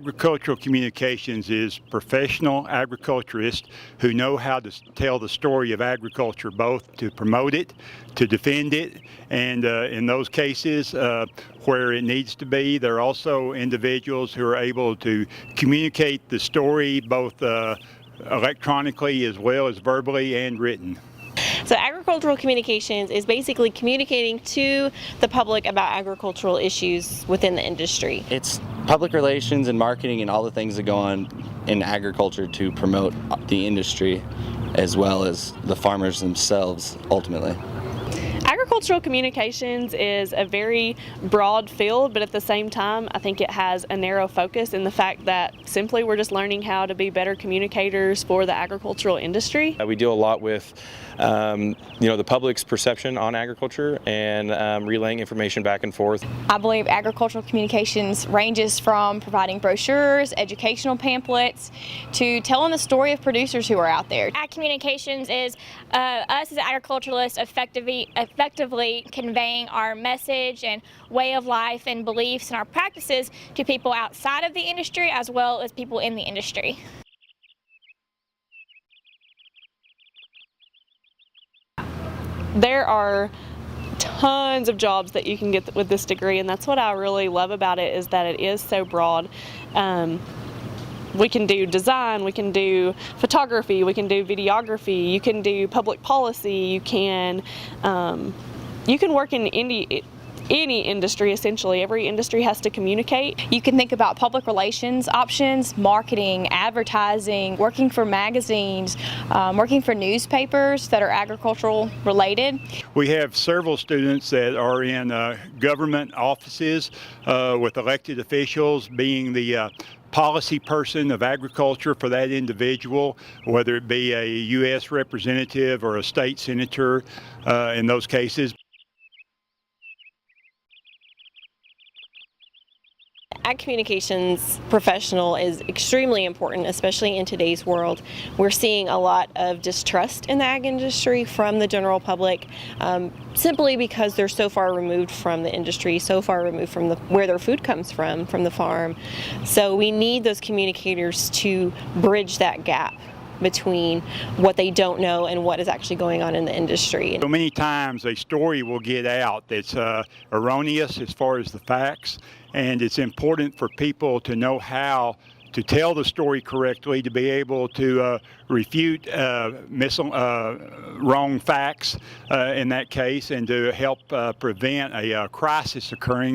Agricultural communications is professional agriculturists who know how to tell the story of agriculture, both to promote it, to defend it, and in those cases where it needs to be, there are also individuals who are able to communicate the story both electronically as well as verbally and written. So agricultural communications is basically communicating to the public about agricultural issues within the industry. It's public relations and marketing and all the things that go on in agriculture to promote the industry as well as the farmers themselves ultimately. Agricultural communications is a very broad field, but at the same time, I think it has a narrow focus in the fact that simply we're just learning how to be better communicators for the agricultural industry. We deal a lot with the public's perception on agriculture and relaying information back and forth. I believe agricultural communications ranges from providing brochures, educational pamphlets, to telling the story of producers who are out there. Ag communications is us as agriculturalists effectively conveying our message and way of life and beliefs and our practices to people outside of the industry as well as people in the industry. There are tons of jobs that you can get with this degree, and that's what I really love about it, is that it is so broad. We can do design, we can do photography, we can do videography, you can do public policy, you can work in any industry essentially. Every industry has to communicate. You can think about public relations options, marketing, advertising, working for magazines, working for newspapers that are agricultural related. We have several students that are in government offices with elected officials being the policy person of agriculture for that individual, whether it be a U.S. representative or a state senator in those cases. Ag communications professional is extremely important, especially in today's world. We're seeing a lot of distrust in the ag industry from the general public, simply because they're so far removed from the industry, so far removed from where their food comes from the farm. So we need those communicators to bridge that gap between what they don't know and what is actually going on in the industry. So many times a story will get out that's erroneous as far as the facts, and it's important for people to know how to tell the story correctly, to be able to refute wrong facts in that case, and to help prevent a crisis occurring